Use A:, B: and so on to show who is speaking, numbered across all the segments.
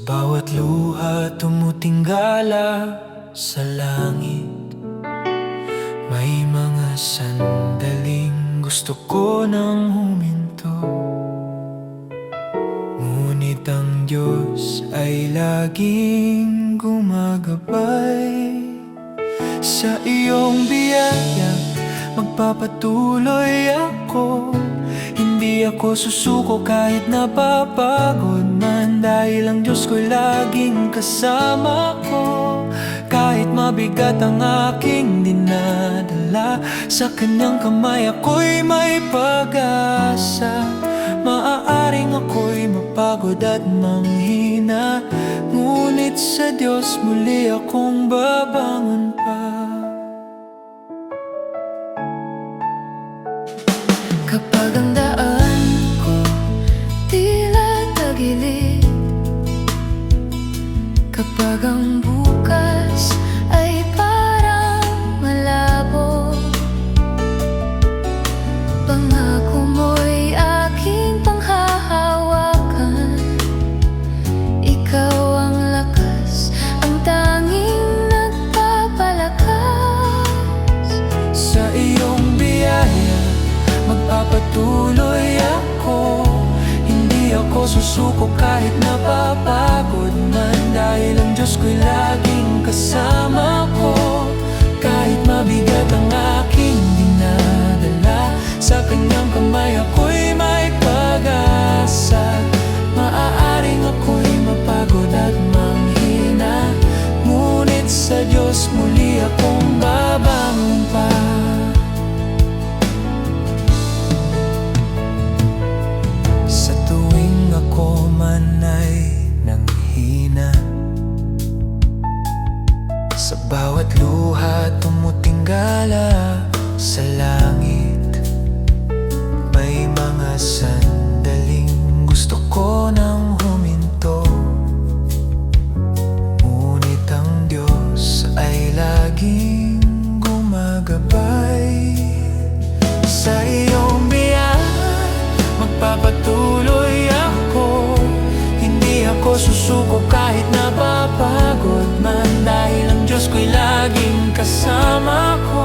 A: bawat luha tumutinggala sa langit. May mga sandaling gusto ko nang huminto, ngunit ang Diyos ay laging gumagabay. Sa iyong biyaya magpapatuloy ako. Hindi ako susuko kahit napapagod man, dahil ang Diyos ko'y laging kasama ko. Kahit mabigat ang aking dinadala, sa Kanyang kamay ako'y may pag-asa. Maaaring ako'y mapagod at manghina, ngunit sa Diyos muli akong babangon pa.
B: Kapag ang daan ko tila tagilid, kapag ang bukas ay parang malabo, pangako mo'y aking panghahawakan. Ikaw ang lakas, ang tanging nagpapalakas.
A: Sa iyong biyaya magpapatuloy ako. Hindi ako susuko kahit napapagod man, dahil ang Diyos ko'y laging kasama ko. Kahit mabigat ang aking dinadala, sa Kanyang kamay ako'y may pag-asa. Maaaring ako'y mapagod at manghina, ngunit sa Diyos muli akong babangon pa. Ako man ay nanghina, sa bawat luha tumutinggala sa langit. May mga sandaling gusto ko nang huminto, ngunit ang Diyos ay laging gumagabay. Sa iyong biyaya magpapatuloy ako. Hindi ako susuko kahit napapagod man, dahil ang Diyos ko'y laging kasama ko.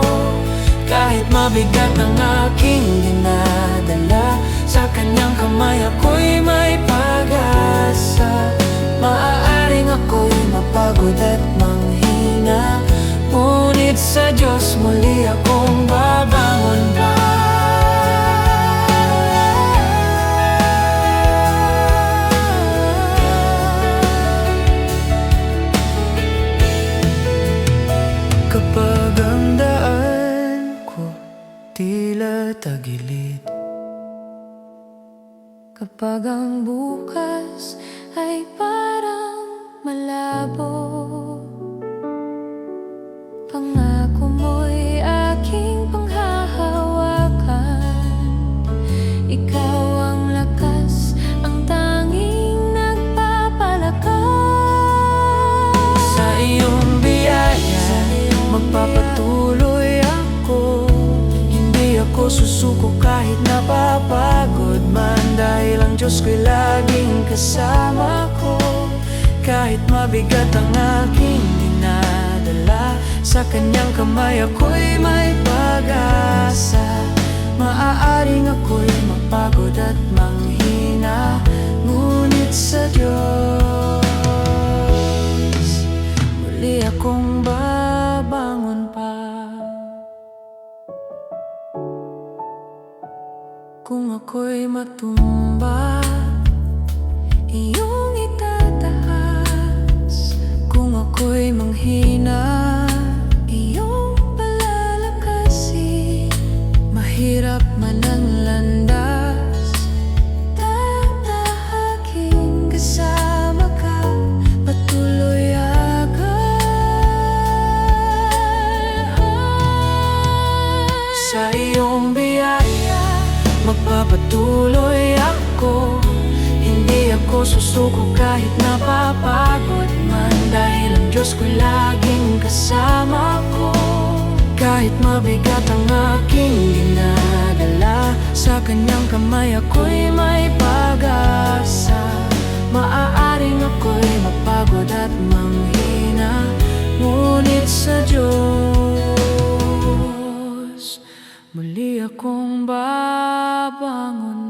A: Kahit mabigat ang aking dinadala, sa Kanyang kamay ako'y may pag-asa. Maaaring ako'y mapagod at manghina, ngunit sa Diyos muli akong babangon pa. Kapag ang daan ko tila tagilid,
B: Kapag ang bukas ay parang malabo, pangako mo'y aking panghahawakan. Ikaw ang lakas, ang tanging nagpapalakas.
A: sa iyong biyaya magpapatuloy ako. Hindi ako susuko kahit napapagod man, dahil ang Diyos ko'y laging kasama ko. Kahit mabigat ang aking dinadala, sa Kanyang kamay ako'y may pag-asa. Maaaring ako'y mapagod at manghina, ngunit sa Diyos muli akong babangon pa. Kung ako'y matumba, iyong itataas. Kung ako'y manghina, iyong palalakasin. Mahirap man ang landas, tatahakin kasama ka, patuloy sa iyong biyaya magpapatuloy ako. Hindi ako susuko kahit napapagod man, dahil ang Diyos ko'y laging kasama ko. Kahit mabigat ang aking dinadala, sa Kanyang kamay ako'y may pag-asa. Maaaring ako'y muli akong babangon